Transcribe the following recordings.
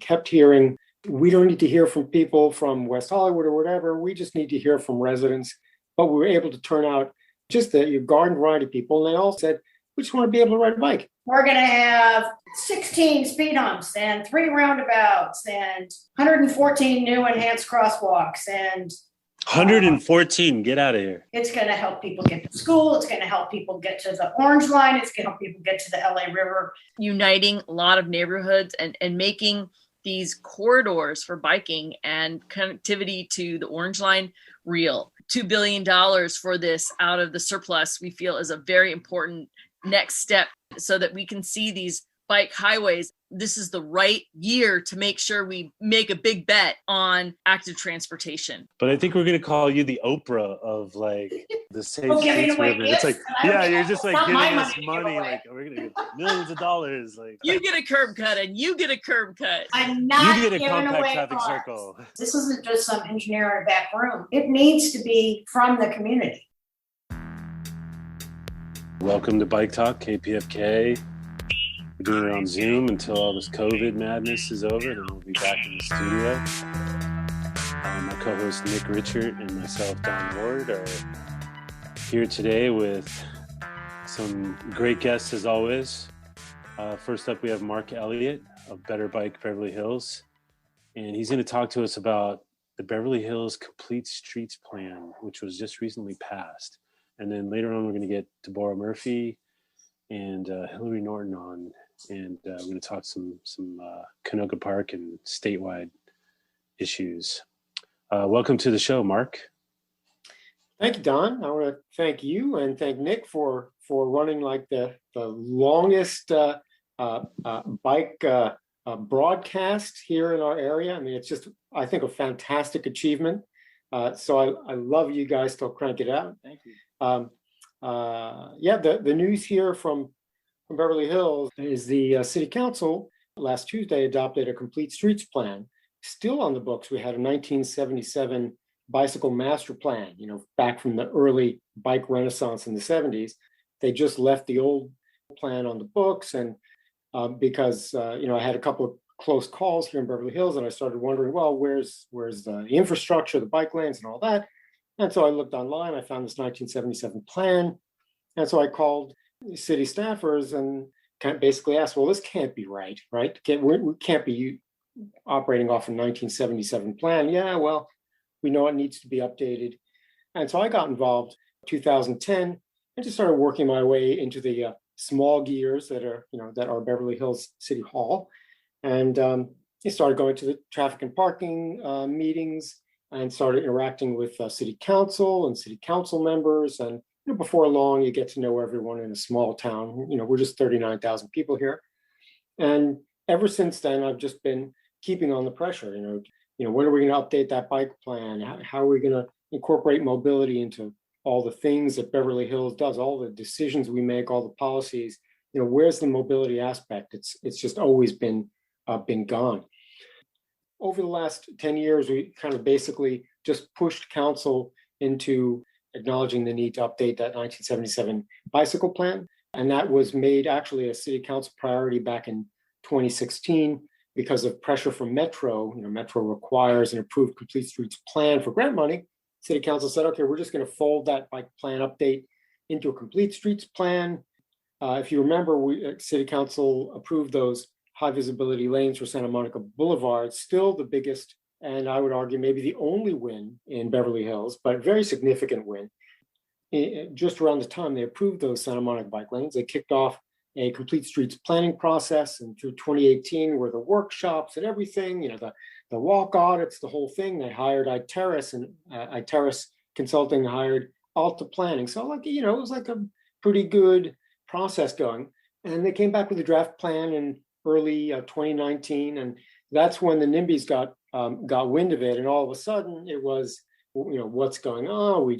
kept hearing, we don't need to hear from people from West Hollywood or whatever. We just need to hear from residents. But we were able to turn out just your garden variety people. And they all said, we just want to be able to ride a bike. We're going to have 16 speed humps and 3 roundabouts and 114 new enhanced crosswalks and 114, get out of here. It's going to help people get to school. It's going to help people get to the Orange Line. It's going to help people get to the LA River. Uniting a lot of neighborhoods and making these corridors for biking and connectivity to the Orange Line real. $2 billion for this out of the surplus, we feel is a very important next step so that we can see these bike highways. This is the right year to make sure we make a big bet on active transportation. But I think we're going to call you the Oprah of like the safe streets movement. It's like, yeah, you're just like giving us money. Like we're going to get millions of dollars. Like you get a curb cut and you get a curb cut. I'm not you get a giving compact away traffic cars. circle. This isn't just some engineer in a back room. It needs to be from the community. Welcome to Bike Talk, KPFK. We're doing it on Zoom until all this COVID madness is over, then we'll be back in the studio. My co-host Nick Richard and myself, Don Ward, are here today with some great guests as always. First up, we have Mark Elliot of Better Bike Beverly Hills, and he's going to talk to us about the Beverly Hills Complete Streets Plan, which was just recently passed. And then later on, we're going to get Deborah Murphy and Hilary Norton on, and we're going to talk some Canoga Park and statewide issues. Welcome to the show, Mark. Thank you, Don. I want to thank you and thank Nick for running like the longest bike broadcast here in our area. I mean, it's just, I think, a fantastic achievement. So I love you guys to crank it out. Thank you. The news here from Beverly Hills is the City Council last Tuesday adopted a complete streets plan. Still on the books, we had a 1977 bicycle master plan, back from the early bike renaissance in the 70s. They just left the old plan on the books. And because, I had a couple of close calls here in Beverly Hills, and I started wondering, well, where's the infrastructure, the bike lanes and all that? And so I looked online, I found this 1977 plan. And so I called city staffers and basically asked, well, this can't be right? We can't be operating off a 1977 plan. Yeah, well, we know it needs to be updated. And so I got involved in 2010 and just started working my way into the small gears that are Beverly Hills City Hall. And I started going to the traffic and parking meetings and started interacting with city council and city council members. And before long, you get to know everyone in a small town. We're just 39,000 people here. And ever since then, I've just been keeping on the pressure. When are we going to update that bike plan? How are we going to incorporate mobility into all the things that Beverly Hills does, all the decisions we make, all the policies? Where's the mobility aspect? It's just always been gone. Over the last 10 years, we kind of basically just pushed council into acknowledging the need to update that 1977 bicycle plan. And that was made actually a city council priority back in 2016 because of pressure from Metro. Metro requires an approved complete streets plan for grant money. City council said, okay, we're just going to fold that bike plan update into a complete streets plan. If you remember, city council approved those high visibility lanes for Santa Monica Boulevard, still the biggest, and I would argue maybe the only win in Beverly Hills, but a very significant win. Just around the time they approved those Santa Monica bike lanes, they kicked off a complete streets planning process, and through 2018 were the workshops and everything, the walk audits, the whole thing. They hired Iteris, and Iteris Consulting hired Alta Planning. So it was like a pretty good process going. And they came back with a draft plan in early 2019, and that's when the NIMBYs got wind of it, and all of a sudden it was, what's going on? We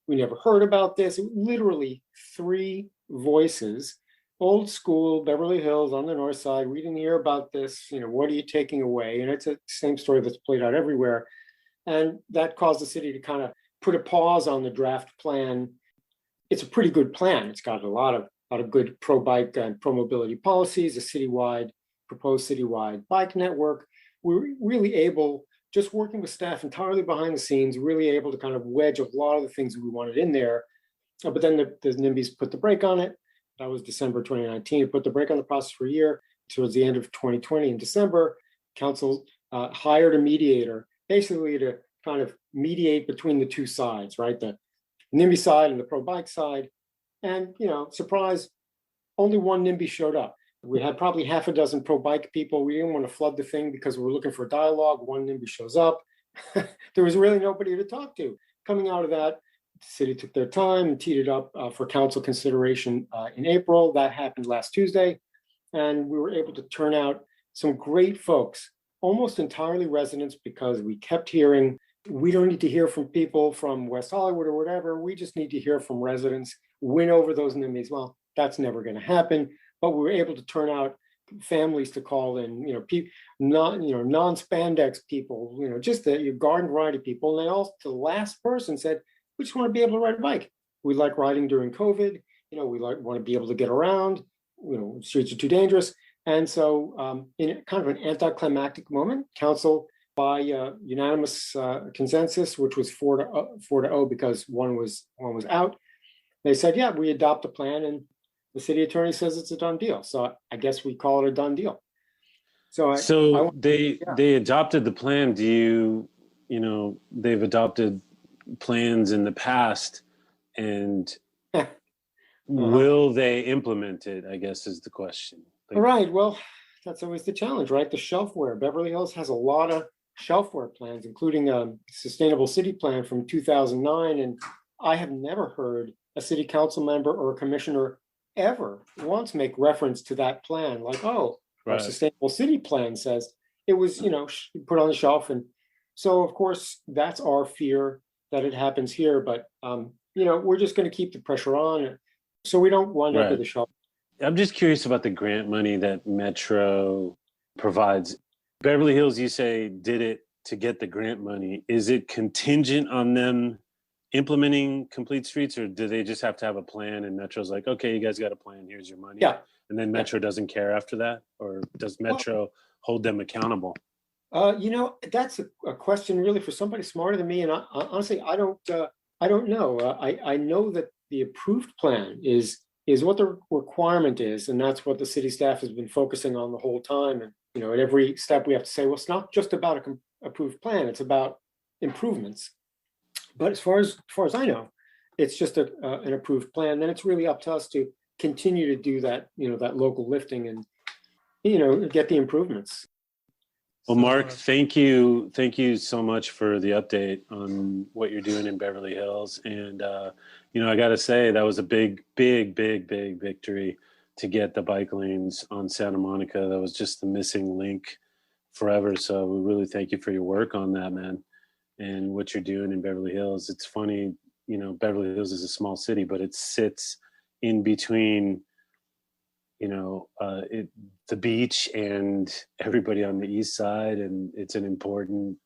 never heard about this. Literally 3 voices, old school Beverly Hills on the north side. We didn't hear about this. What are you taking away? And it's a same story that's played out everywhere, and that caused the city to kind of put a pause on the draft plan. It's a pretty good plan. It's got a lot of good pro-bike and pro-mobility policies, a citywide proposed citywide bike network. We were really able, just working with staff entirely behind the scenes, really able to kind of wedge a lot of the things that we wanted in there. But then the NIMBYs put the brake on it. That was December 2019. It put the brake on the process for a year. Towards the end of 2020 in December, council hired a mediator, basically to kind of mediate between the two sides, right? The NIMBY side and the pro-bike side. And, surprise, only one NIMBY showed up. We had probably half a dozen pro-bike people. We didn't want to flood the thing because we were looking for a dialogue. One NIMBY shows up. There was really nobody to talk to. Coming out of that, the city took their time and teed it up for council consideration in April. That happened last Tuesday. And we were able to turn out some great folks, almost entirely residents, because we kept hearing, we don't need to hear from people from West Hollywood or whatever. We just need to hear from residents, win over those NIMBYs. Well, that's never going to happen. But we were able to turn out families to call in, non-spandex people, just the garden variety people. And they all, the last person said, we just want to be able to ride a bike. We like riding during COVID. We want to be able to get around. Streets are too dangerous. And so in kind of an anticlimactic moment, council by unanimous consensus, which was 4-0 because one was out, they said, yeah, we adopt a plan, and the city attorney says it's a done deal. So I guess we call it a done deal. So they adopted the plan. They've adopted plans in the past, and will they implement it, I guess, is the question. Right. Well, that's always the challenge, right? The shelfware. Beverly Hills has a lot of shelfware plans, including a sustainable city plan from 2009. And I have never heard a city council member or a commissioner ever once make reference to that plan. Like, our sustainable city plan says it was, put on the shelf. And so, of course, that's our fear that it happens here. But, we're just going to keep the pressure on so we don't wind up with the shelf. I'm just curious about the grant money that Metro provides. Beverly Hills, you say, did it to get the grant money. Is it contingent on them implementing complete streets, or do they just have to have a plan and Metro's like, okay, you guys got a plan, here's your money? Yeah. And then Metro doesn't care after that? Or does Metro hold them accountable? That's a question really for somebody smarter than me. And honestly, I don't know. I know that the approved plan is what the requirement is. And that's what the city staff has been focusing on the whole time. And, at every step we have to say, well, it's not just about an approved plan, it's about improvements. But as far as I know, it's just an approved plan. Then it's really up to us to continue to do that, that local lifting and, get the improvements. Well, Mark, thank you so much for the update on what you're doing in Beverly Hills. And, I got to say, that was a big, big, big, big victory to get the bike lanes on Santa Monica. That was just the missing link forever. So we really thank you for your work on that, man, and what you're doing in Beverly Hills. It's funny, Beverly Hills is a small city, but it sits in between the beach and everybody on the east side, and it's an important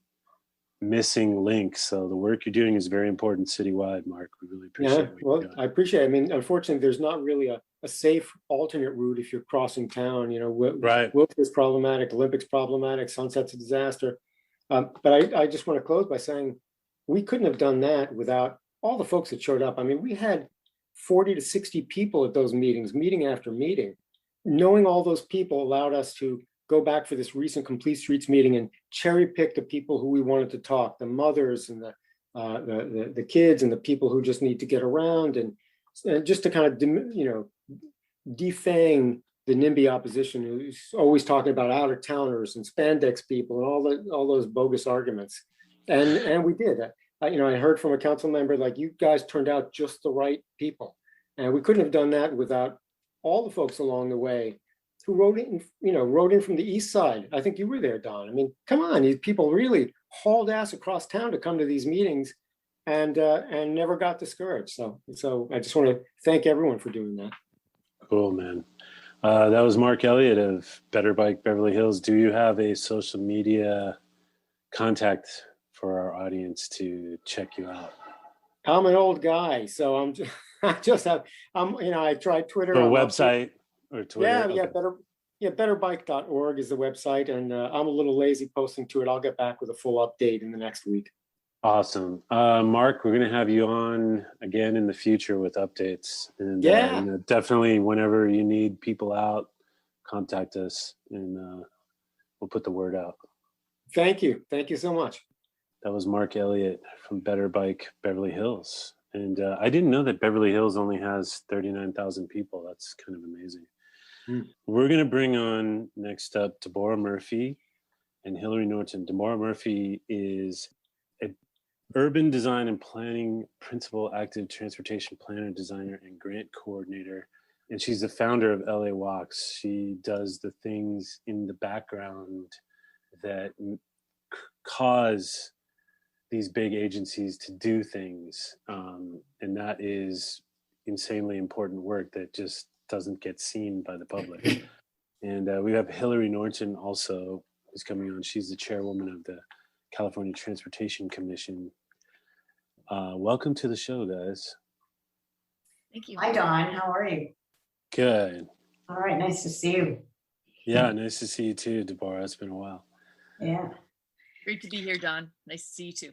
missing link. So the work you're doing is very important citywide, Mark. We really appreciate it. Well, I appreciate it. I mean, unfortunately, there's not really a safe alternate route if you're crossing town. Wilkes problematic, Olympics problematic, Sunset's a disaster. But I just want to close by saying we couldn't have done that without all the folks that showed up. I mean, we had 40 to 60 people at those meetings, meeting after meeting. Knowing all those people allowed us to go back for this recent Complete Streets meeting and cherry pick the people who we wanted to talk, the mothers and the kids and the people who just need to get around, and just to kind of defang the NIMBY opposition who's always talking about out of towners and spandex people and all those bogus arguments. And we did. I heard from a council member, like, you guys turned out just the right people. And we couldn't have done that without all the folks along the way who wrote in from the east side. I think you were there, Don. I mean, come on, these people really hauled ass across town to come to these meetings and never got discouraged. So I just want to thank everyone for doing that. Cool, man. That was Mark Elliot of Better Bike Beverly Hills. Do you have a social media contact for our audience to check you out? I'm an old guy, so I tried Twitter. Or a website or Twitter. Yeah, okay. Yeah, betterbike.org is the website, and I'm a little lazy posting to it. I'll get back with a full update in the next week. Awesome. Mark, we're going to have you on again in the future with updates. And definitely whenever you need people out, contact us and we'll put the word out. Thank you. Thank you so much. That was Mark Elliot from Better Bike Beverly Hills. And I didn't know that Beverly Hills only has 39,000 people. That's kind of amazing. We're going to bring on next up Deborah Murphy and Hilary Norton. Deborah Murphy is an urban design and planning principal, active transportation planner, designer, and grant coordinator. And she's the founder of LA Walks. She does the things in the background that cause these big agencies to do things. And that is insanely important work that just doesn't get seen by the public. And we have Hilary Norton also, who's coming on. She's the chairwoman of the California Transportation Commission. Welcome to the show, guys. Thank you. Hi, Don. How are you? Good. All right. Nice to see you. Yeah, nice to see you too, Deborah. It's been a while. Yeah. Great to be here, Don. Nice to see you too.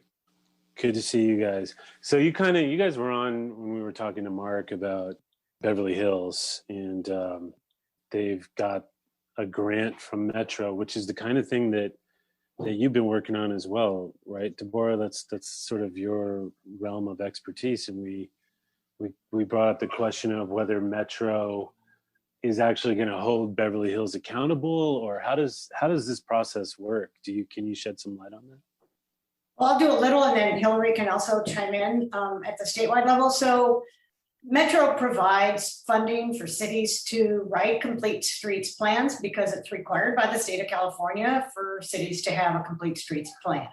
Good to see you guys. So you guys were on when we were talking to Mark about Beverly Hills, and they've got a grant from Metro, which is the kind of thing that you've been working on as well, right, Deborah? That's sort of your realm of expertise, and we brought up the question of whether Metro is actually going to hold Beverly Hills accountable, or how does this process work? Can you shed some light on that? Well, I'll do a little, and then Hilary can also chime in at the statewide level. So Metro provides funding for cities to write complete streets plans because it's required by the state of California for cities to have a complete streets plan.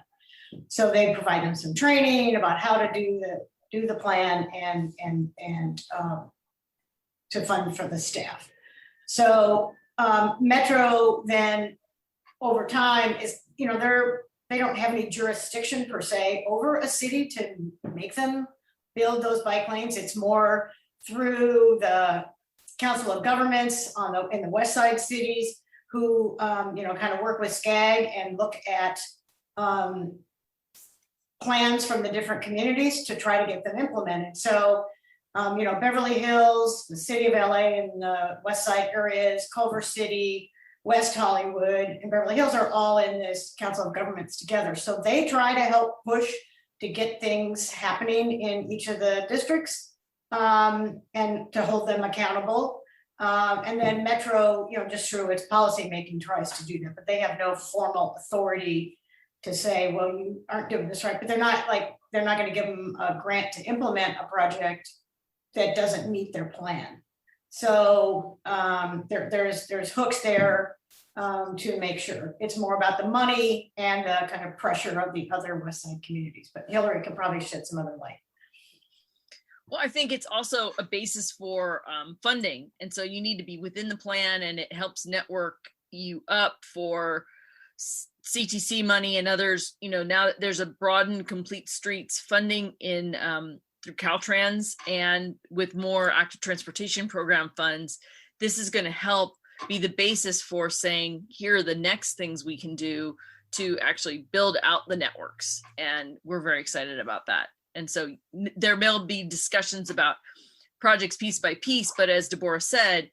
So they provide them some training about how to do the plan and to fund for the staff. So Metro then over time is, they don't have any jurisdiction per se over a city to make them build those bike lanes. It's more through the Council of Governments in the West Side cities who, kind of work with SCAG and look at plans from the different communities to try to get them implemented. So, Beverly Hills, the city of LA and the West Side areas, Culver City, West Hollywood, and Beverly Hills are all in this Council of Governments together. So they try to help push to get things happening in each of the districts and to hold them accountable. And then Metro, just through its policymaking tries to do that, but they have no formal authority to say, well, you aren't doing this right, but they're not going to give them a grant to implement a project that doesn't meet their plan. So there's hooks there to make sure. It's more about the money and the kind of pressure of the other West Side communities. But Hilary could probably shed some other light. Well, I think it's also a basis for funding. And so you need to be within the plan, and it helps network you up for CTC money and others. Now that there's a broadened complete streets funding in through Caltrans and with more active transportation program funds, this is going to help be the basis for saying, here are the next things we can do to actually build out the networks. And we're very excited about that. And so there will be discussions about projects piece by piece, but as Deborah said,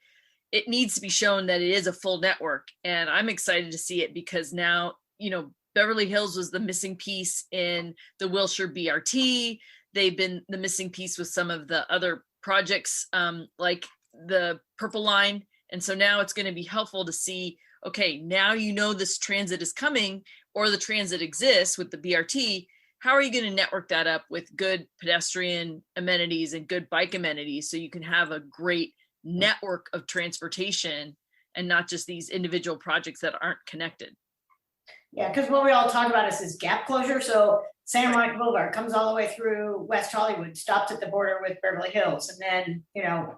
it needs to be shown that it is a full network. And I'm excited to see it because now, Beverly Hills was the missing piece in the Wilshire BRT. They've been the missing piece with some of the other projects like the Purple Line. And so now it's going to be helpful to see, okay, now this transit is coming or the transit exists with the BRT. How are you going to network that up with good pedestrian amenities and good bike amenities so you can have a great network of transportation and not just these individual projects that aren't connected? Yeah, because what we all talk about is this gap closure. So Santa Monica Boulevard comes all the way through West Hollywood, stops at the border with Beverly Hills. And then,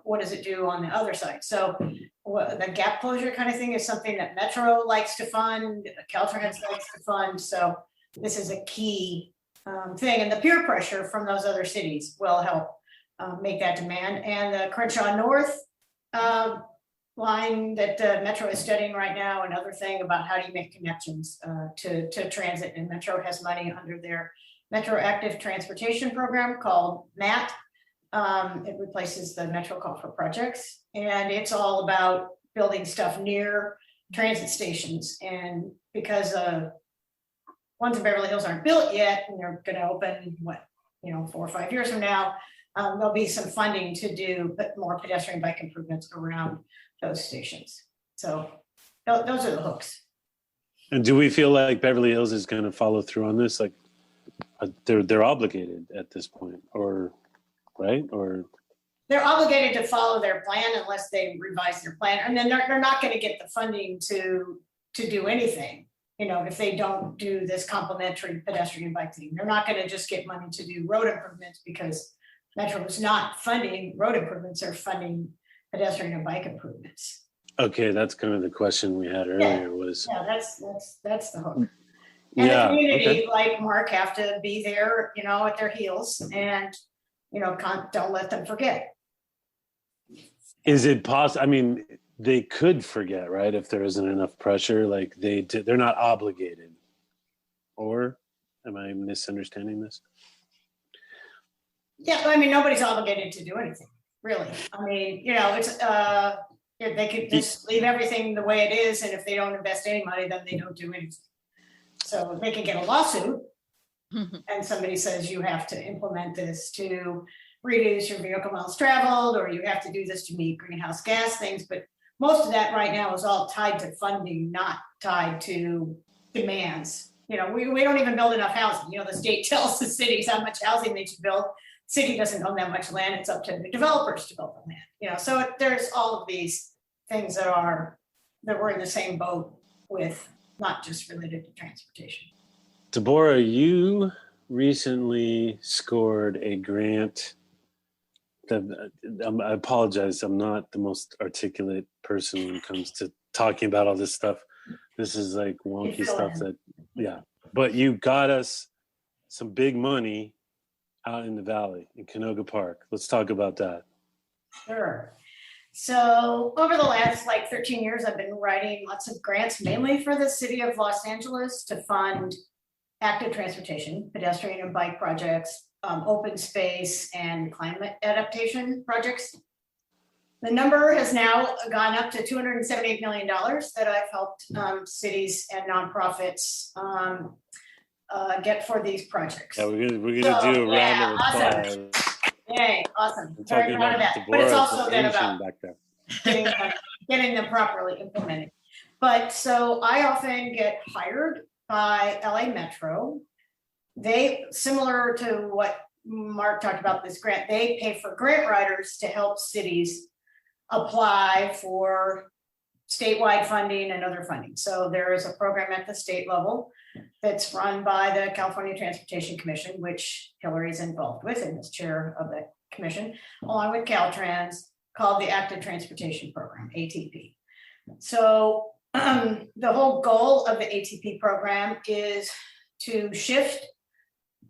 what does it do on the other side? So the gap closure kind of thing is something that Metro likes to fund, Caltrans likes to fund. So this is a key thing. And the peer pressure from those other cities will help make that demand. And the Crenshaw North line that Metro is studying right now, another thing about how do you make connections to transit, and Metro has money under their Metro Active Transportation Program called MAT. It replaces the Metro Call for Projects, and it's all about building stuff near transit stations. And because ones in Beverly Hills aren't built yet, and they're going to open 4 or 5 years from now, there'll be some funding to do more pedestrian bike improvements around those stations. So those are the hooks. And do we feel like Beverly Hills is going to follow through on this? Like they're obligated at this point, or right? Or they're obligated to follow their plan unless they revise their plan, and then they're not going to get the funding to do anything. If they don't do this complementary pedestrian bike thing, they're not going to just get money to do road improvements because Metro is not funding road improvements; they're funding pedestrian and bike improvements. Okay, that's kind of the question we had earlier. That's the hook. And the community, like Mark, have to be there, at their heels, and don't let them forget. Is it possible? I mean, they could forget, right? If there isn't enough pressure, like they're not obligated. Or am I misunderstanding this? Yeah, I mean, nobody's obligated to do anything, really. I mean, it's if they could just leave everything the way it is, and if they don't invest any money, then they don't do anything. So they can get a lawsuit, and somebody says you have to implement this to reduce your vehicle miles traveled, or you have to do this to meet greenhouse gas things. But most of that right now is all tied to funding, not tied to demands. We don't even build enough housing. The state tells the cities how much housing they should build. The city doesn't own that much land. It's up to the developers to build the land. So there's all of these things that we're in the same boat with, not just related to transportation. Deborah, you recently scored a grant. I apologize. I'm not the most articulate person when it comes to talking about all this stuff. This is like wonky stuff but you got us some big money out in the valley in Canoga Park. Let's talk about that. Sure. So over the last 13 years, I've been writing lots of grants, mainly for the city of Los Angeles, to fund active transportation, pedestrian and bike projects, open space, and climate adaptation projects. The number has now gone up to $278 million that I've helped cities and nonprofits get for for these projects. Yeah, we're gonna do a round of applause. Awesome. Yay, awesome. I'm Very proud of that. But it's also then about back there. getting them properly implemented. But so I often get hired by LA Metro. They, similar to what Mark talked about this grant, they pay for grant writers to help cities apply for statewide funding and other funding. So there is a program at the state level that's run by the California Transportation Commission, which Hilary is involved with and is chair of the commission, along with Caltrans, called the Active Transportation Program, ATP. So the whole goal of the ATP program is to shift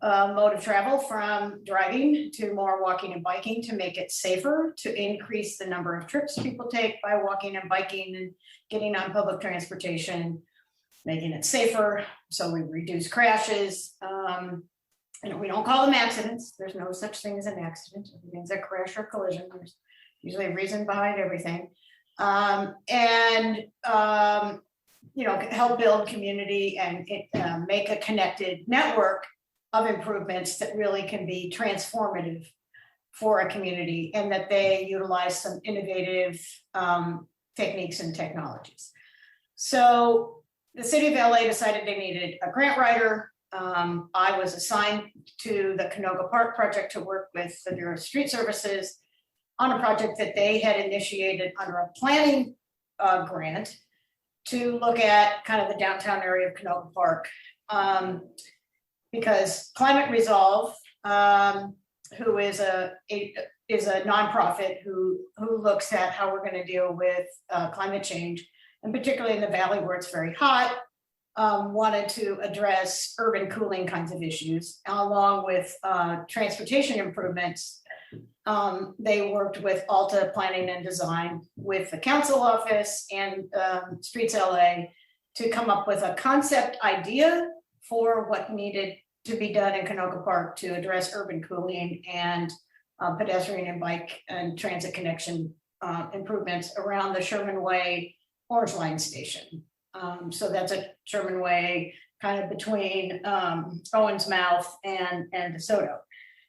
mode of travel from driving to more walking and biking, to make it safer, to increase the number of trips people take by walking and biking and getting on public transportation, making it safer so we reduce crashes. We don't call them accidents. There's no such thing as an accident. Everything's a crash or collision. There's usually a reason behind everything. Help build community and make a connected network of improvements that really can be transformative for a community, and that they utilize some innovative techniques and technologies. So the city of LA decided they needed a grant writer. I was assigned to the Canoga Park project to work with the Bureau of Street Services on a project that they had initiated under a planning grant to look at kind of the downtown area of Canoga Park. Because Climate Resolve, who is a nonprofit who looks at how we're going to deal with climate change, and particularly in the valley where it's very hot, wanted to address urban cooling kinds of issues, along with transportation improvements They worked with Alta Planning and Design, with the council office and Streets LA to come up with a concept idea for what needed to be done in Canoga Park to address urban cooling and pedestrian and bike and transit connection improvements around the Sherman Way Orange Line station. So that's a Sherman Way kind of between Owens Mouth and DeSoto.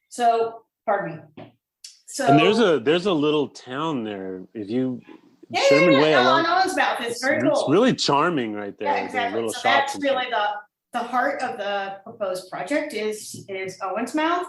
So, pardon me. So, and there's a little town there. If you Sherman Way on Owens Mouth, it's very cool. It's really charming right there. Yeah, exactly. So that's really the heart of the proposed project is Owens Mouth.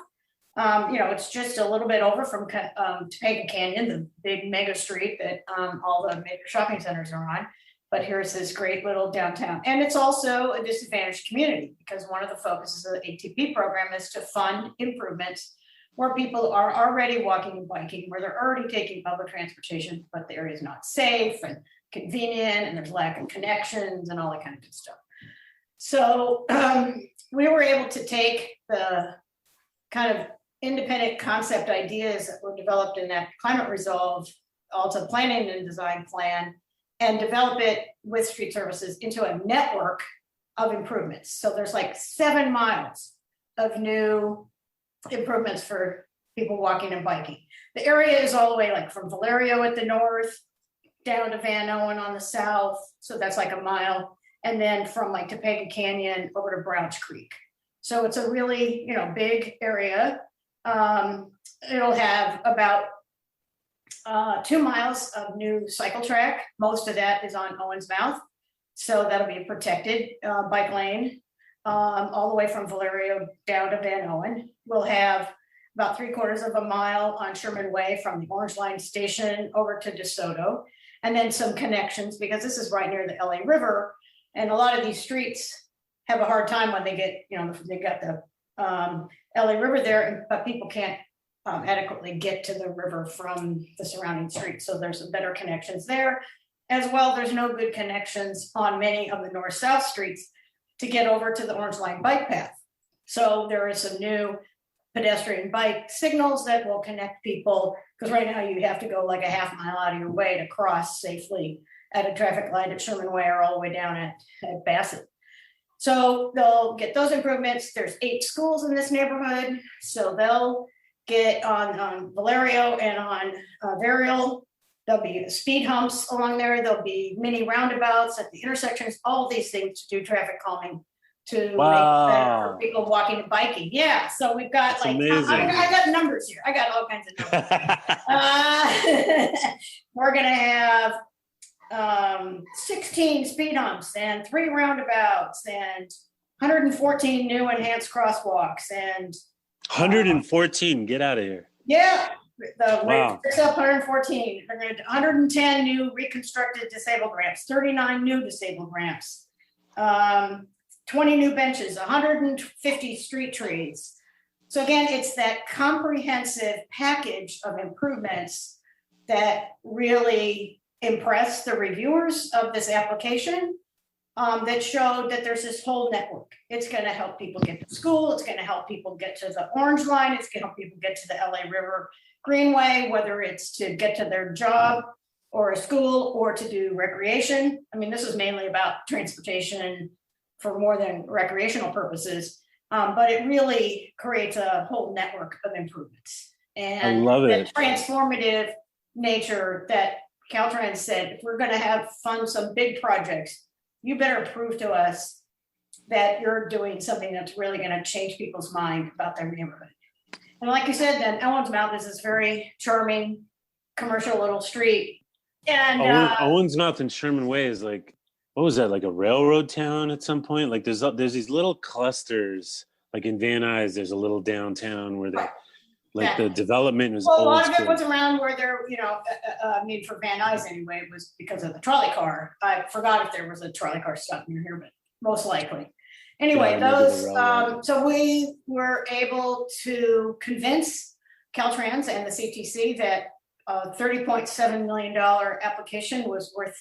It's just a little bit over from Topeka Canyon, the big mega street that all the major shopping centers are on. But here's this great little downtown. And it's also a disadvantaged community because one of the focuses of the ATP program is to fund improvements where people are already walking and biking, where they're already taking public transportation, but the area is not safe and convenient, and there's lack of connections and all that kind of good stuff. So we were able to take the kind of independent concept ideas that were developed in that climate resolve, Alta Planning and Design plan, and develop it with street services into a network of improvements. So there's like 7 miles of new improvements for people walking and biking. The area is all the way like from Valerio at the north down to Van Owen on the south. So that's like a mile. And then from like Topeka Canyon over to Browns Creek. So it's a really, big area. It'll have about 2 miles of new cycle track. Most of that is on Owens Mouth. So that'll be a protected bike lane all the way from Valerio down to Van Owen. We'll have about 3/4 of a mile on Sherman Way from the Orange Line station over to DeSoto. And then some connections because this is right near the LA River. And a lot of these streets have a hard time when they get, they got the LA River there, but people can't adequately get to the river from the surrounding streets. So there's some better connections there. As well, there's no good connections on many of the north-south streets to get over to the Orange Line bike path. So there is some new pedestrian bike signals that will connect people, because right now you have to go like a half mile out of your way to cross safely at a traffic light at Sherman Way or all the way down at Bassett. So they'll get those improvements. There's 8 schools in this neighborhood. So they'll get on Valerio and on Varial. There'll be speed humps along there. There'll be mini roundabouts at the intersections, all these things to do traffic calming to make it better for people walking and biking. Yeah, so we've got I got numbers here. I got all kinds of numbers. We're gonna have 16 speed humps and 3 roundabouts and 114 new enhanced crosswalks and 114. Get out of here. Yeah, it's up 114. They're going to 110 new reconstructed disabled ramps, 39 new disabled ramps, 20 new benches, 150 street trees. So again, it's that comprehensive package of improvements that really impressed the reviewers of this application, that showed that there's this whole network. It's going to help people get to school. It's going to help people get to the Orange Line. It's going to help people get to the LA River Greenway, whether it's to get to their job or a school or to do recreation. I mean, this is mainly about transportation for more than recreational purposes, but it really creates a whole network of improvements. And I love it. The transformative nature that Caltrans said, if we're going to fund some big projects, you better prove to us that you're doing something that's really going to change people's mind about their neighborhood. And like you said, then Owens Mouth is this very charming commercial little street. And Owens Mouth and Sherman Way is like, what was that, like a railroad town at some point? Like there's these little clusters, like in Van Nuys, there's a little downtown where the development was a lot of it was around where there, for Van Nuys anyway, it was because of the trolley car. I forgot if there was a trolley car stop near here, but most likely. Anyway, so we were able to convince Caltrans and the CTC that a $30.7 million application was worth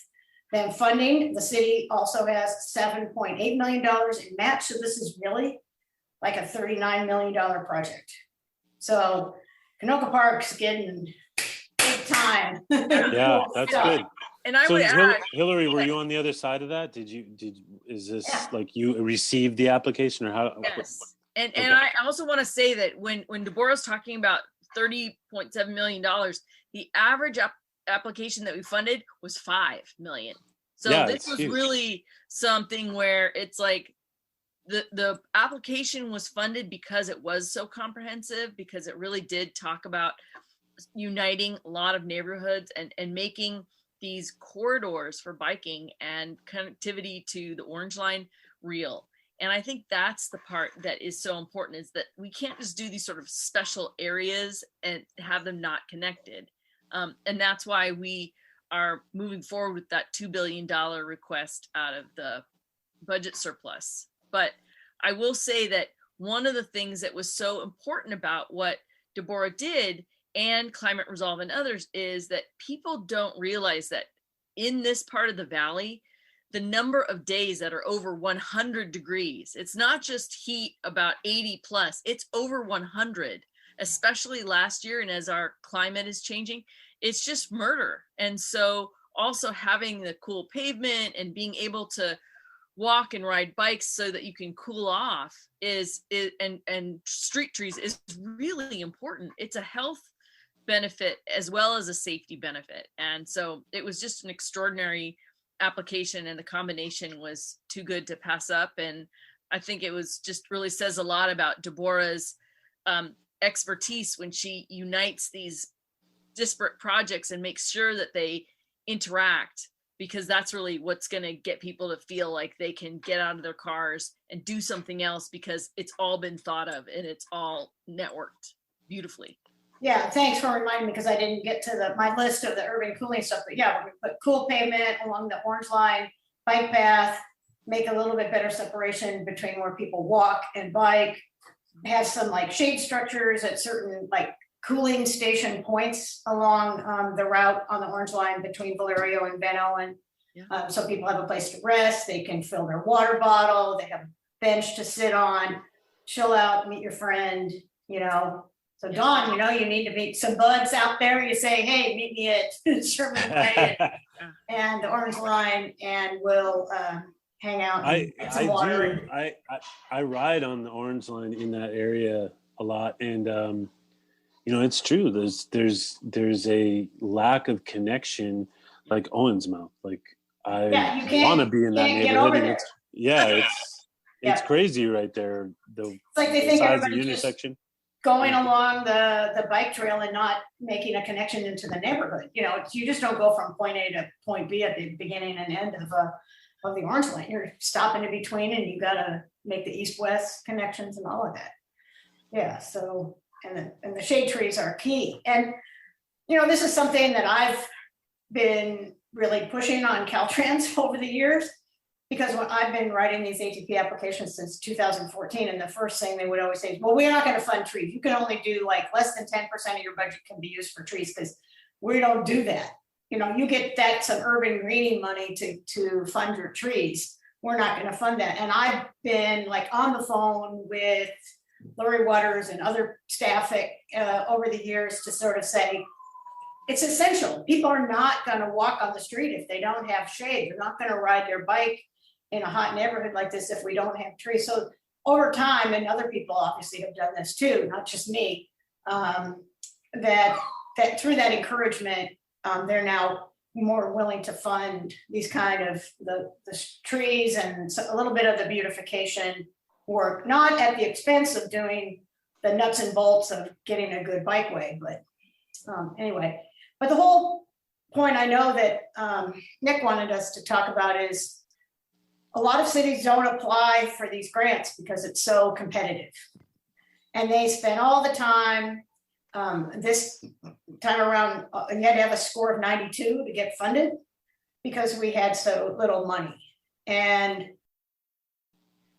them funding. The city also has $7.8 million in match. So this is really like a $39 million project. So Canoga Park's getting big time. Yeah, that's good. And I So would add, Hilary, were you on the other side of that? Is this like you received the application or how? yes. And Okay. I also want to say that when Deborah's talking about $30.7 million, the average application that we funded was 5 million. So Yeah, this it's was huge. really something where it's like the application was funded because it was so comprehensive, because it really did talk about uniting a lot of neighborhoods and making these corridors for biking and connectivity to the Orange Line real. And I think that's the part that is so important, is that we can't just do these sort of special areas and have them not connected. And that's why we are moving forward with that $2 billion request out of the budget surplus. But I will say that one of the things that was so important about what Deborah did and Climate Resolve and others is that people don't realize that in this part of the valley, the number of days that are over 100 degrees, it's not just heat about 80 plus, it's over 100, especially last year. And as our climate is changing, it's just murder. And so also having the cool pavement and being able to walk and ride bikes so that you can cool off and street trees is really important. It's a health benefit as well as a safety benefit. And so it was just an extraordinary application, and the combination was too good to pass up. And I think it was just really says a lot about Deborah's expertise when she unites these disparate projects and makes sure that they interact, because that's really what's going to get people to feel like they can get out of their cars and do something else, because it's all been thought of and it's all networked beautifully. Yeah, thanks for reminding me, because I didn't get to my list of the urban cooling stuff. But yeah, we put cool pavement along the Orange Line, bike path, make a little bit better separation between where people walk and bike, have some like shade structures at certain like cooling station points along the route on the Orange Line between Valerio and Van Owen. Yeah. So people have a place to rest, they can fill their water bottle, they have a bench to sit on, chill out, meet your friend, you know. So Dawn, you know, you need to meet some buds out there. You say, hey, meet me at Sherman Way and the Orange Line, and we'll hang out and get some water. I ride on the Orange Line in that area a lot, and you know, it's true. There's a lack of connection, like Owens Mouth. Like I want to be in that neighborhood. And it's crazy right there. It's like they think everybody the intersection. Going along the bike trail and not making a connection into the neighborhood. You know, you just don't go from point A to point B at the beginning and end of the Orange Line. You're stopping in between, and you got to make the east-west connections and all of that. Yeah. So and the shade trees are key. And you know, this is something that I've been really pushing on Caltrans over the years, because when I've been writing these ATP applications since 2014, and the first thing they would always say is, well, we're not going to fund trees. You can only do like less than 10% of your budget can be used for trees, because we don't do that. You know, you get that some urban greening money to fund your trees. We're not going to fund that. And I've been like on the phone with Lori Waters and other staff over the years to sort of say, it's essential. People are not going to walk on the street if they don't have shade. They're not going to ride their bike in a hot neighborhood like this if we don't have trees. So over time, and other people obviously have done this too, not just me, that through that encouragement, they're now more willing to fund these kind of the trees and a little bit of the beautification work, not at the expense of doing the nuts and bolts of getting a good bikeway. But anyway, but the whole point I know that Nick wanted us to talk about is a lot of cities don't apply for these grants because it's so competitive. And they spend all the time, this time around, you had to have a score of 92 to get funded because we had so little money. And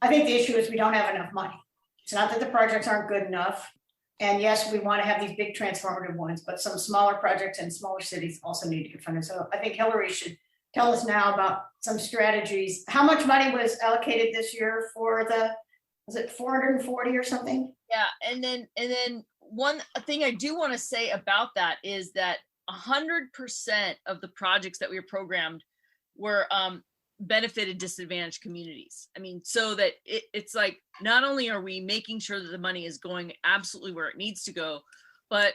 I think the issue is we don't have enough money. It's not that the projects aren't good enough. And yes, we want to have these big transformative ones, but some smaller projects in smaller cities also need to get funded. So I think Hilary should tell us now about some strategies. How much money was allocated this year for was it 440 or something? Yeah, and then one thing I do want to say about that is that 100% of the projects that we were programmed were benefited disadvantaged communities. I mean, so that it's like, not only are we making sure that the money is going absolutely where it needs to go, but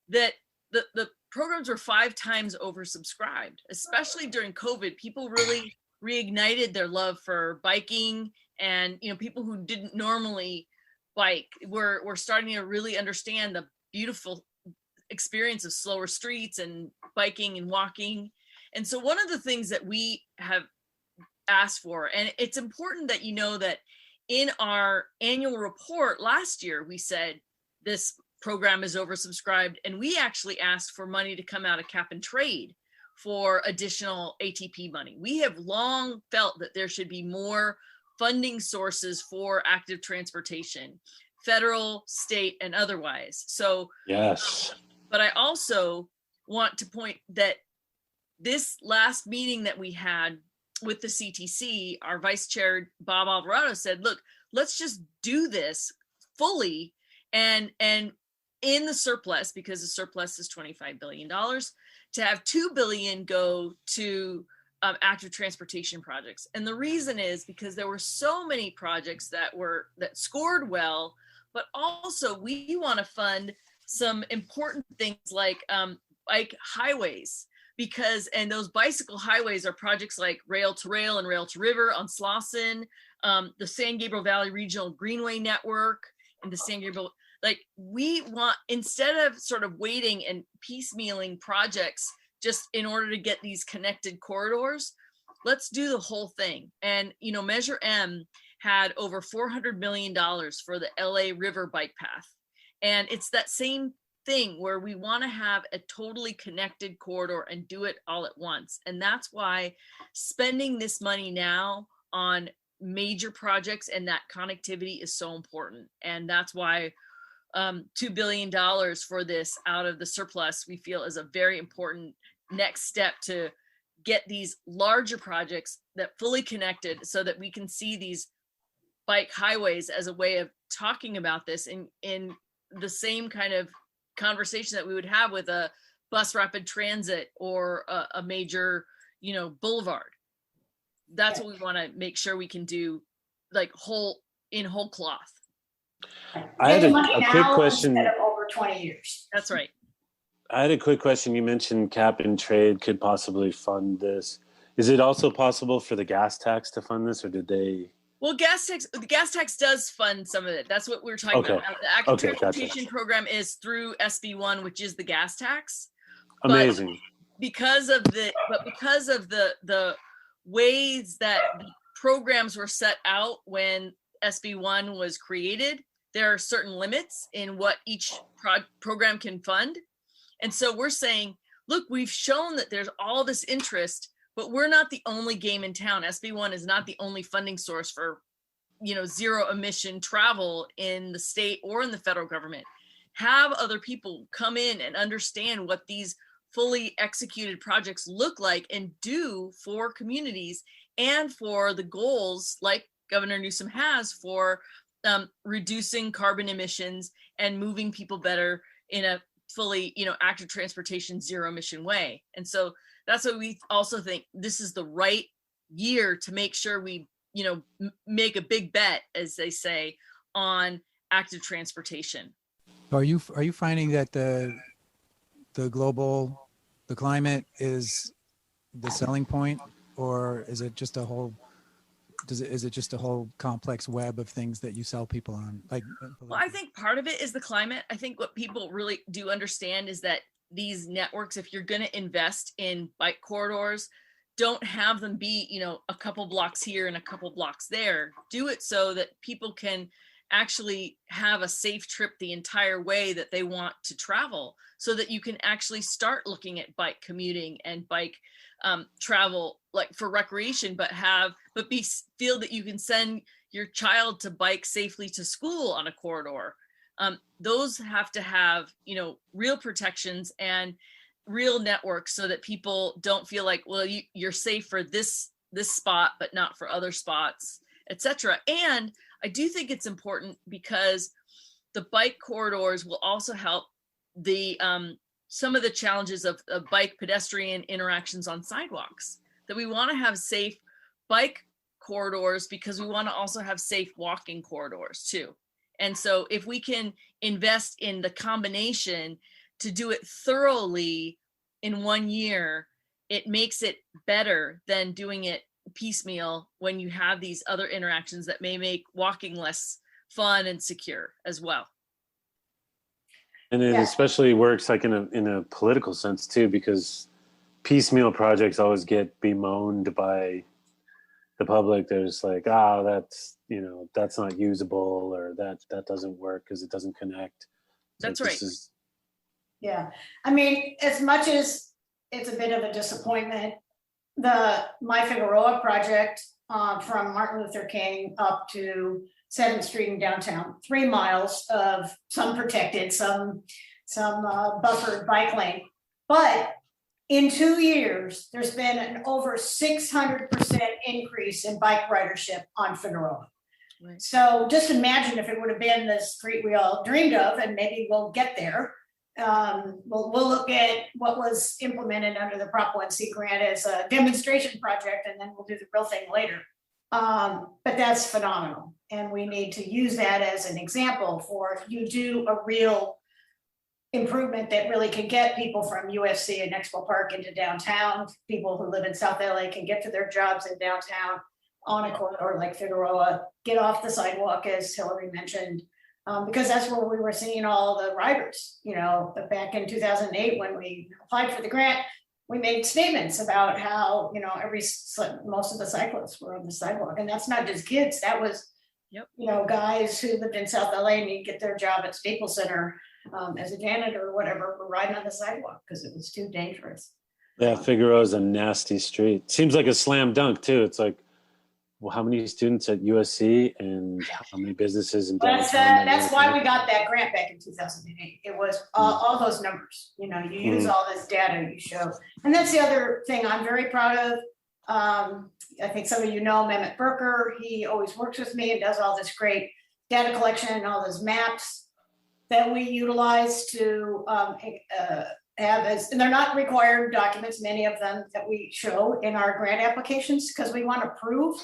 that the programs were 5 times oversubscribed, especially during COVID. People really reignited their love for biking, and people who didn't normally bike were starting to really understand the beautiful experience of slower streets and biking and walking. And so one of the things that we have asked for, and it's important that that in our annual report last year, we said this program is oversubscribed, and we actually asked for money to come out of cap and trade for additional ATP money. We have long felt that there should be more funding sources for active transportation, federal, state, and otherwise. So yes. But I also want to point that this last meeting that we had with the CTC, our vice chair, Bob Alvarado, said, look, let's just do this fully and in the surplus, because the surplus is $25 billion, to have $2 billion go to active transportation projects. And the reason is because there were so many projects that scored well, but also we want to fund some important things like bike highways, and those bicycle highways are projects like Rail to Rail and Rail to River on Slauson, the San Gabriel Valley Regional Greenway Network, and the San Gabriel, we want, instead of sort of waiting and piecemealing projects just in order to get these connected corridors, let's do the whole thing. And, Measure M had over $400 million for the LA River bike path. And it's that same thing where we want to have a totally connected corridor and do it all at once. And that's why spending this money now on major projects and that connectivity is so important. And that's why $2 billion for this out of the surplus, we feel, is a very important next step to get these larger projects that fully connected, so that we can see these bike highways as a way of talking about this in the same kind of conversation that we would have with a bus rapid transit or a major, boulevard. That's what we want to make sure we can do, whole cloth. I had a quick question. Instead of over 20 years. That's right. I had a quick question. You mentioned cap and trade could possibly fund this. Is it also possible for the gas tax to fund this, or did they? Well, the gas tax does fund some of it. That's what we're talking about. The active transportation program is through SB1, which is the gas tax. Amazing. But because of the ways that the programs were set out when SB1 was created, there are certain limits in what each program can fund. And so we're saying, look, we've shown that there's all this interest, but we're not the only game in town. SB1 is not the only funding source for, zero emission travel in the state or in the federal government. Have other people come in and understand what these fully executed projects look like and do for communities and for the goals like Governor Newsom has for reducing carbon emissions and moving people better in a fully, active transportation, zero emission way. And so that's why we also think this is the right year to make sure we, make a big bet, as they say, on active transportation. Are you finding that the climate is the selling point, or is it just a whole? Is it just a whole complex web of things that you sell people on? Well, I think part of it is the climate. I think what people really do understand is that these networks, if you're going to invest in bike corridors, don't have them be, a couple blocks here and a couple blocks there. Do it so that people can actually have a safe trip the entire way that they want to travel, so that you can actually start looking at bike commuting and bike travel, for recreation, feel that you can send your child to bike safely to school on a corridor. Those have to have, real protections and real networks, so that people don't feel like, well, you're safe for this spot, but not for other spots, etc. And I do think it's important because the bike corridors will also help the some of the challenges of bike pedestrian interactions on sidewalks. That we want to have safe bike corridors because we want to also have safe walking corridors too. And so if we can invest in the combination to do it thoroughly in 1 year, it makes it better than doing it piecemeal when you have these other interactions that may make walking less fun and secure as well. And it especially works like in a political sense too, because piecemeal projects always get bemoaned by the public. There's like, that's, that's not usable, or that doesn't work because it doesn't connect. That's right. Yeah. I mean, as much as it's a bit of a disappointment, the My Figueroa project from Martin Luther King up to 7th Street in downtown, 3 miles of some protected, some buffered bike lane. But in 2 years, there's been an over 600% increase in bike ridership on Figueroa. Right. So just imagine if it would have been the street we all dreamed of, and maybe we'll get there. We'll look at what was implemented under the Prop 1C grant as a demonstration project, and then we'll do the real thing later. But that's phenomenal. And we need to use that as an example for if you do a real improvement that really can get people from UFC and Expo Park into downtown. People who live in South LA can get to their jobs in downtown on a corridor like Figueroa, get off the sidewalk, as Hilary mentioned, because that's where we were seeing all the riders. Back in 2008, when we applied for the grant, we made statements about how, most of the cyclists were on the sidewalk. And that's not just kids. That was, guys who lived in South LA and you get their job at Staples Center as a janitor or whatever, were riding on the sidewalk because it was too dangerous. Yeah, Figueroa is a nasty street. Seems like a slam dunk too. It's like, well, how many students at USC and how many businesses in downtown? That's why we got that grant back in 2008. It was all those numbers. You use all this data you show. And that's the other thing I'm very proud of. I think some of you know Mehmet Berker. He always works with me and does all this great data collection and all those maps that we utilize to have and they're not required documents, many of them that we show in our grant applications, because we want to prove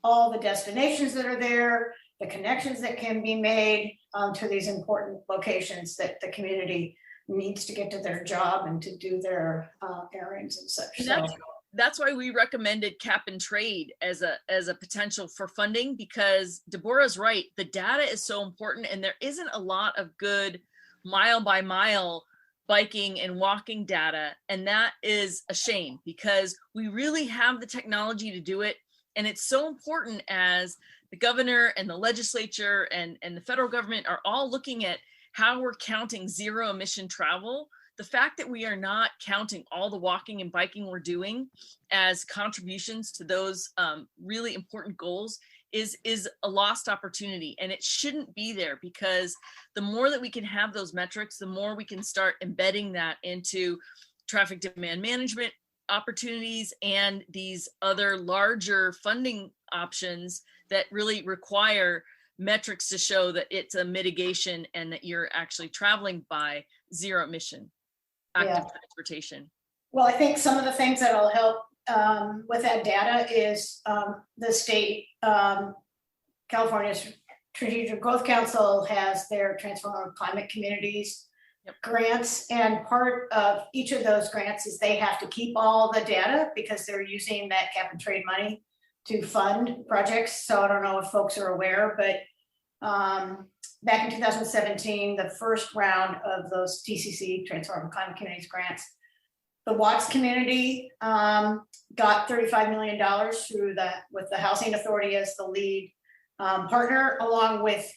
all the destinations that are there, the connections that can be made to these important locations that the community needs to get to their job and to do their errands and such. And that's why we recommended cap and trade as a potential for funding, because Deborah's right. The data is so important, and there isn't a lot of good mile by mile biking and walking data. And that is a shame, because we really have the technology to do it. And it's so important as the governor and the legislature and the federal government are all looking at how we're counting zero emission travel. The fact that we are not counting all the walking and biking we're doing as contributions to those really important goals is a lost opportunity. And it shouldn't be there, because the more that we can have those metrics, the more we can start embedding that into traffic demand management opportunities and these other larger funding options that really require metrics to show that it's a mitigation and that you're actually traveling by zero emission active transportation. Well, I think some of the things that'll help with that data is the state, California's Strategic Growth Council has their Transformative Climate Communities grants, and part of each of those grants is they have to keep all the data because they're using that cap and trade money to fund projects. So I don't know if folks are aware, but back in 2017, the first round of those TCC, Transformative Climate Communities grants, the Watts community got $35 million with the Housing Authority as the lead partner, along with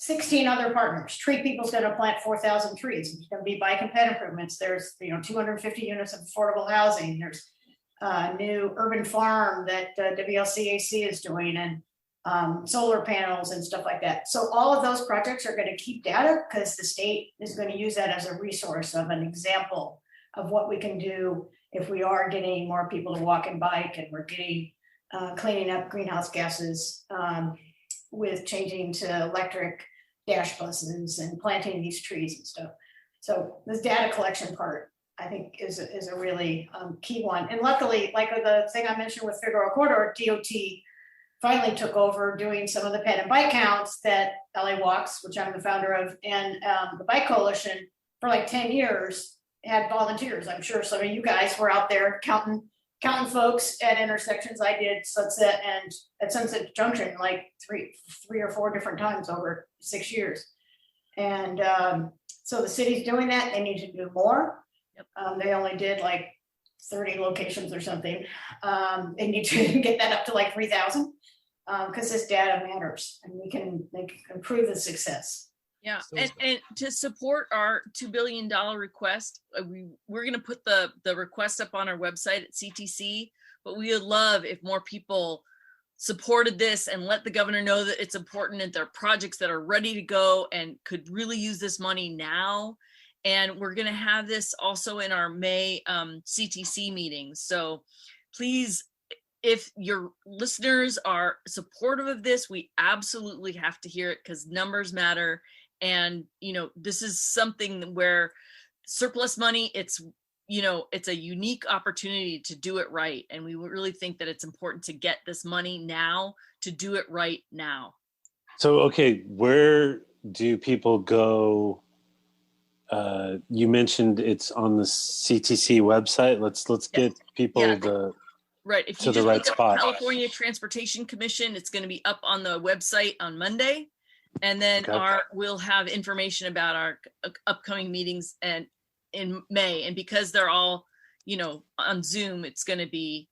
16 other partners. Tree People's going to plant 4,000 trees. There's going to be bike and ped improvements. There's 250 units of affordable housing. There's a new urban farm that WLCAC is doing, and solar panels and stuff like that. So all of those projects are going to keep data because the state is going to use that as a resource of an example of what we can do if we are getting more people to walk and bike, and we're getting cleaning up greenhouse gases with changing to electric dash buses and planting these trees and stuff. So this data collection part, I think, is a really key one. And luckily, like the thing I mentioned with Figueroa Corridor, DOT finally took over doing some of the ped and bike counts that LA Walks, which I'm the founder of, and the Bike Coalition for like 10 years had volunteers. I'm sure some of you guys were out there counting folks at intersections. I did Sunset and at Sunset Junction like three or four different times over 6 years. And so the city's doing that. They need to do more. Yep. They only did like 30 locations or something. They need to get that up to like 3,000 because this data matters and they can improve the success. Yeah, and to support our $2 billion request, we're going to put the request up on our website at CTC, but we would love if more people supported this and let the governor know that it's important and there are projects that are ready to go and could really use this money now. And we're going to have this also in our May CTC meetings. So please, if your listeners are supportive of this, we absolutely have to hear it because numbers matter. And, you know, this is something where surplus money, it's a unique opportunity to do it right. And we really think that it's important to get this money now to do it right now. So, okay, where do people go? You mentioned it's on the CTC website. Let's get people right. If you to the right spot. California Transportation Commission, it's going to be up on the website on Monday. And then we'll have information about our upcoming meetings and in May. And because they're all, on Zoom, it's going to be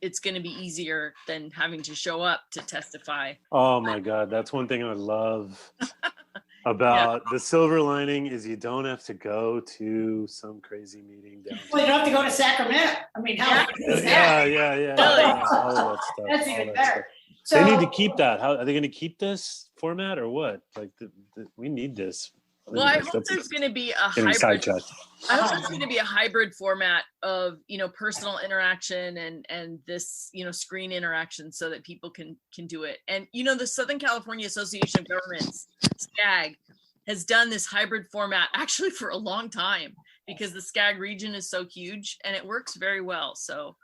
easier than having to show up to testify. Oh my God, that's one thing I love about the silver lining is you don't have to go to some crazy meeting downtown. Well, you don't have to go to Sacramento. I mean, how is that? Yeah. All of that stuff. That's even better. So, they need to keep that. How are they going to keep this format or what? Like, we need this. Well, I hope there's going to be a hybrid. I hope there's going to be a hybrid format of personal interaction and this screen interaction so that people can do it. And the Southern California Association of Governments, SCAG, has done this hybrid format actually for a long time because the SCAG region is so huge and it works very well. So,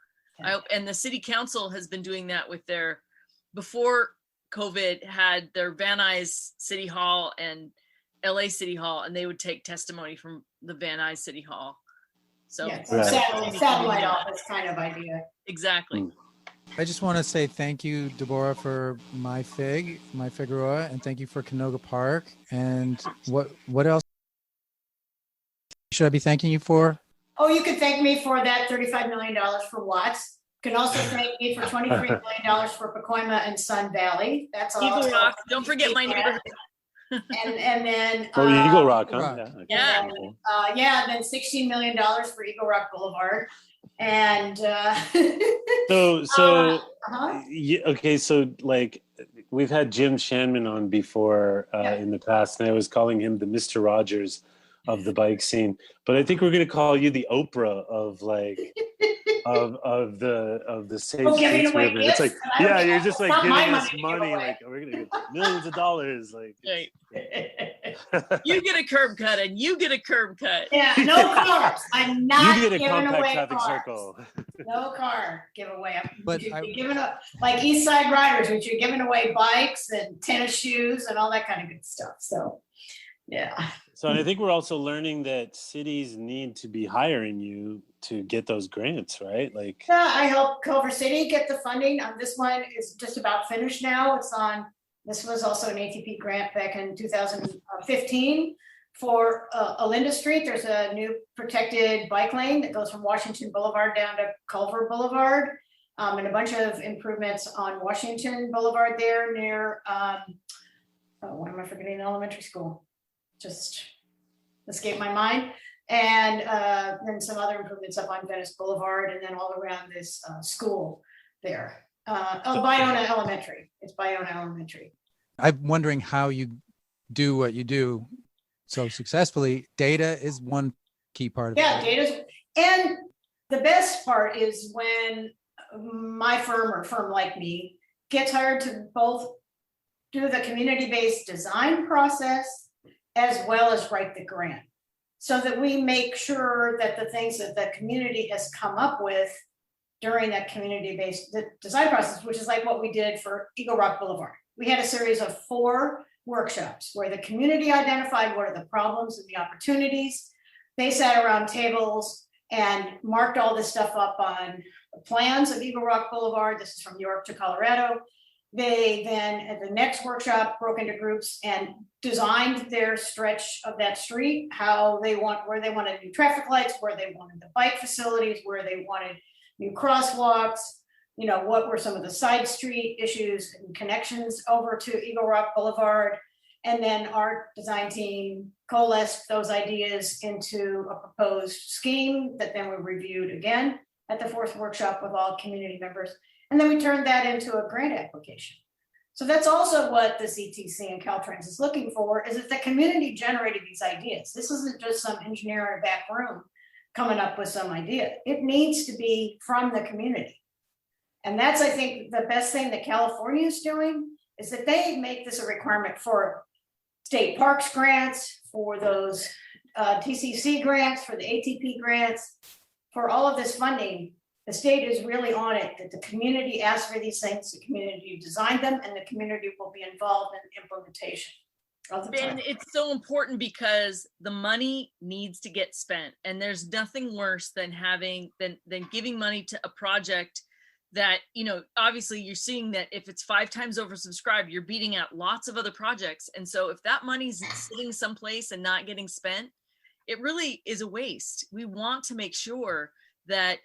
and the City Council has been doing that with their. Before COVID, had their Van Nuys City Hall and LA City Hall, and they would take testimony from the Van Nuys City Hall. So satellite office kind of idea. Exactly. I just want to say thank you, Deborah, for my Figueroa, and thank you for Canoga Park. And what else should I be thanking you for? Oh, you could thank me for that $35 million for Watts. You can also thank me for $23 million for Pacoima and Sun Valley. That's all. Eagle Rock. Don't forget my neighborhood. And then Eagle Rock, huh? Yeah. And then $16 million for Eagle Rock Boulevard. And okay, so like we've had Jim Shanman on before in the past, and I was calling him the Mr. Rogers of the bike scene, but I think we're going to call you the Oprah of like of the safe streets movement. It's like, you're just like giving us money, like we're going to get millions of dollars, like. Right. You get a curb cut, and you get a curb cut. Yeah, no cars. I'm not you get a giving compact away traffic cars. Circle. No car giveaway. But you're giving up like East Side Riders, which you're giving away bikes and tennis shoes and all that kind of good stuff. So, yeah. So I think we're also learning that cities need to be hiring you to get those grants, right? Like, yeah, I helped Culver City get the funding. This one is just about finished now. This was also an ATP grant back in 2015 for Olinda Street. There's a new protected bike lane that goes from Washington Boulevard down to Culver Boulevard, and a bunch of improvements on Washington Boulevard there near, what am I forgetting? Elementary school. Just escaped my mind. And then some other improvements up on Venice Boulevard and then all around this school there. Bayona Elementary. It's Bayona Elementary. I'm wondering how you do what you do so successfully. Data is one key part of it. Yeah, data's, and the best part is when my firm or firm like me gets hired to both do the community-based design process as well as write the grant, so that we make sure that the things that the community has come up with during that community-based design process, which is like what we did for Eagle Rock Boulevard. We had a series of 4 workshops where the community identified what are the problems and the opportunities. They sat around tables and marked all this stuff up on the plans of Eagle Rock Boulevard. This is from New York to Colorado. They then, at the next workshop, broke into groups and designed their stretch of that street, where they wanted new traffic lights, where they wanted the bike facilities, where they wanted new crosswalks, what were some of the side street issues and connections over to Eagle Rock Boulevard. And then our design team coalesced those ideas into a proposed scheme that then we reviewed again at the 4th workshop with all community members. And then we turned that into a grant application. So that's also what the CTC and Caltrans is looking for, is that the community generated these ideas. This isn't just some engineer in a back room coming up with some idea. It needs to be from the community. And that's, I think, the best thing that California is doing, is that they make this a requirement for state parks grants, for those TCC grants, for the ATP grants, for all of this funding. The state is really on it, that the community asks for these things, the community designed them, and the community will be involved in implementation. And it's so important because the money needs to get spent, and there's nothing worse than giving money to a project that, obviously you're seeing that if it's 5 times oversubscribed, you're beating out lots of other projects. And so if that money's sitting someplace and not getting spent, it really is a waste. We want to make sure that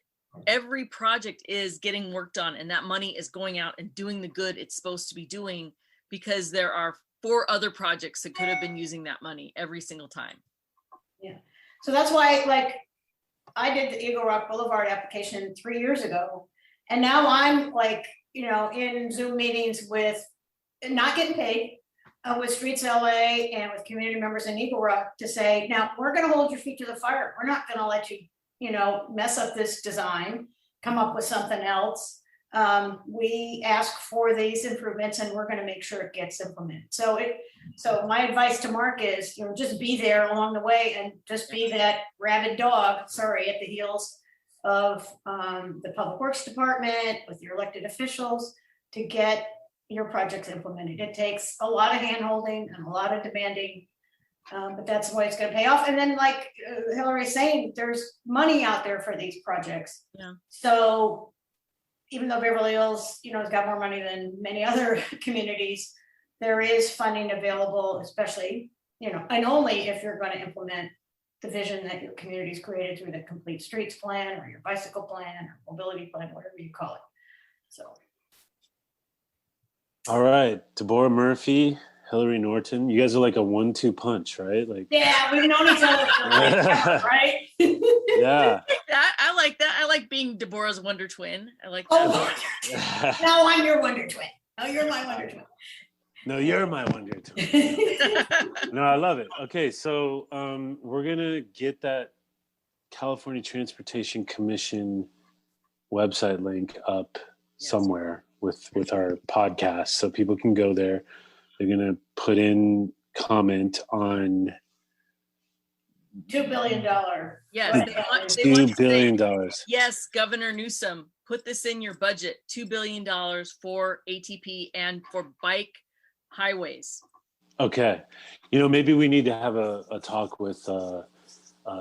every project is getting worked on and that money is going out and doing the good it's supposed to be doing, because there are 4 other projects that could have been using that money every single time. Yeah. So that's why, I did the Eagle Rock Boulevard application 3 years ago. And now I'm in Zoom meetings with, not getting paid, with Streets LA and with community members in Eagle Rock to say, now we're going to hold your feet to the fire. We're not going to let you, mess up this design, come up with something else. We ask for these improvements and we're going to make sure it gets implemented. So my advice to Mark is, just be there along the way and just be that rabid dog, at the heels of the Public Works Department with your elected officials to get your projects implemented. It takes a lot of hand-holding and a lot of demanding, but that's the way it's going to pay off. And then, like Hilary's saying, there's money out there for these projects. Yeah. So even though Beverly Hills, has got more money than many other communities, there is funding available, especially, and only if you're going to implement the vision that your community's created through the Complete Streets Plan or your bicycle plan or mobility plan, whatever you call it. So. All right, Deborah Murphy, Hilary Norton. You guys are like a 1-2 punch, right? Yeah, we've known each other for right? Yeah. I like that. I like being Deborah's wonder twin. I like that. Now I'm your wonder twin. Oh, you're my wonder twin. No, you're my wonder twin. No, I love it. Okay, so we're gonna get that California Transportation Commission website link up somewhere with our podcast, so people can go there. They're gonna put in comment on $2 billion. Yes, $2 billion. Yes, Governor Newsom, put this in your budget. $2 billion for ATP and for bike highways. Okay, maybe we need to have a talk with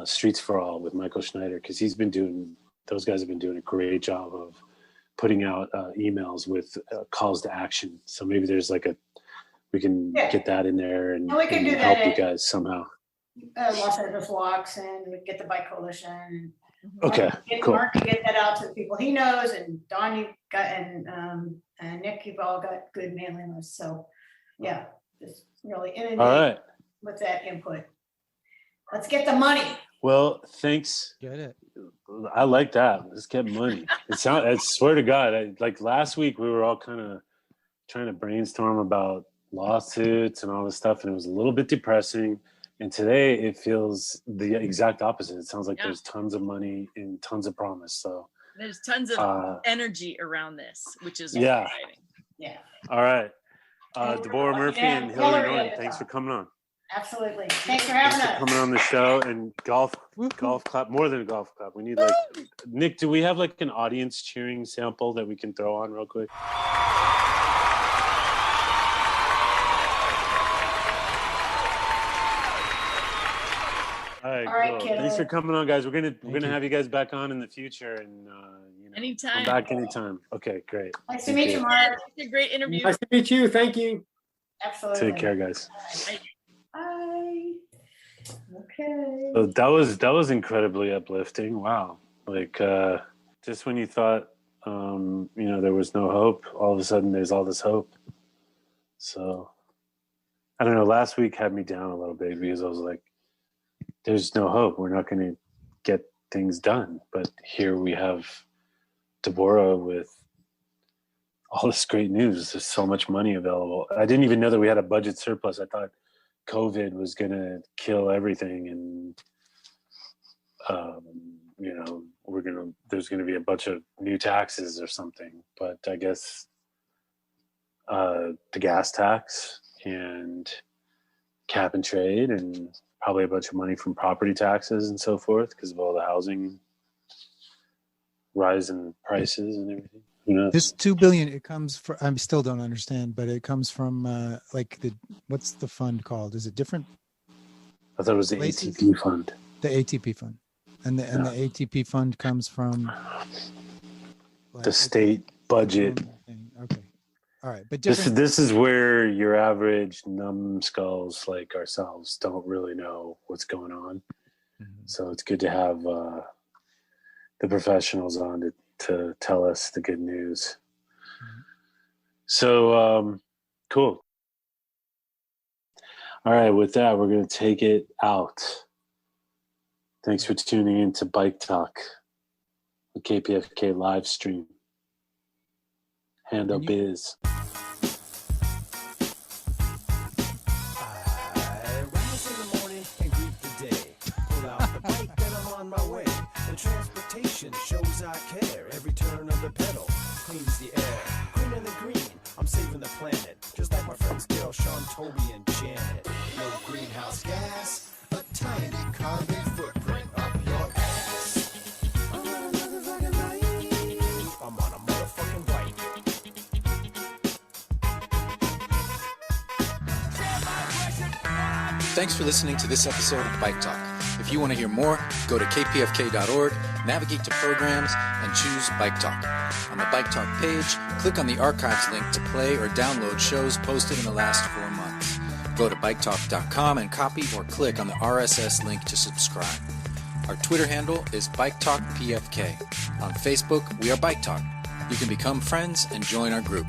Streets for All with Michael Schneider, because those guys have been doing a great job of putting out emails with calls to action. So maybe there's we can get that in there and we can help you guys somehow. Los Angeles Walks, and we get the Bike Coalition. Okay, cool. Mark can get that out to the people he knows, and Don, you got, and Nick, you've all got good mailing lists. So yeah, just really inundate with that input. Let's get the money. Well, thanks. Get it. I like that. Let's get money. I swear to God, last week we were all kind of trying to brainstorm about lawsuits and all this stuff, and it was a little bit depressing. And today it feels the exact opposite. It sounds like there's tons of money and tons of promise. So there's tons of energy around this, which is exciting. Yeah. All right. Deborah Murphy and Hilary Norton, thanks for coming on. Absolutely. Thanks for having us. Coming on the show and golf clap, more than a golf clap. We need Nick, do we have like an audience cheering sample that we can throw on real quick? All right, cool. Thanks for coming on, guys. We're gonna have you guys back on in the future, and anytime. Come back anytime. Okay, great. Nice to meet you, Mark. It's a great interview. Nice to meet you. Thank you. Absolutely. Take care, guys. Bye. Okay. So that was incredibly uplifting. Wow. Like just when you thought there was no hope, all of a sudden there's all this hope. So I don't know, last week had me down a little bit because I was like, there's no hope. We're not going to get things done. But here we have Deborah with all this great news. There's so much money available. I didn't even know that we had a budget surplus. I thought COVID was going to kill everything. And, there's going to be a bunch of new taxes or something. But I guess the gas tax and cap and trade and probably a bunch of money from property taxes and so forth because of all the housing rise in prices and everything. Who knows? This $2 billion, it comes from, I still don't understand, but it comes from what's the fund called? Is it different? I thought it was the ATP fund. The ATP fund. And the ATP fund comes from the state budget. Okay. All right. But this is where your average numbskulls like ourselves don't really know what's going on. Mm-hmm. So it's good to have the professionals on to tell us the good news. Mm-hmm. So cool. All right, with that, we're going to take it out. Thanks for tuning in to Bike Talk, the KPFK live stream. Handle biz. I rise in the morning and greet the day. Pull out the bike and I'm on my way. The transportation shows I care. Every turn of the pedal cleans the air. Green in the green, I'm saving the planet. Just like my friends Gail, Sean, Toby, and Janet. No greenhouse gas, a tiny carbon footprint up your ass. I'm on a motherfucking bike. I'm on a motherfucking bike. Thanks for listening to this episode of Bike Talk. If you want to hear more, go to kpfk.org, navigate to programs, and choose Bike Talk. On the Bike Talk page, click on the archives link to play or download shows posted in the last 4 months. Go to biketalk.com and copy or click on the RSS link to subscribe. Our Twitter handle is BikeTalkPFK. On Facebook, we are Bike Talk. You can become friends and join our group.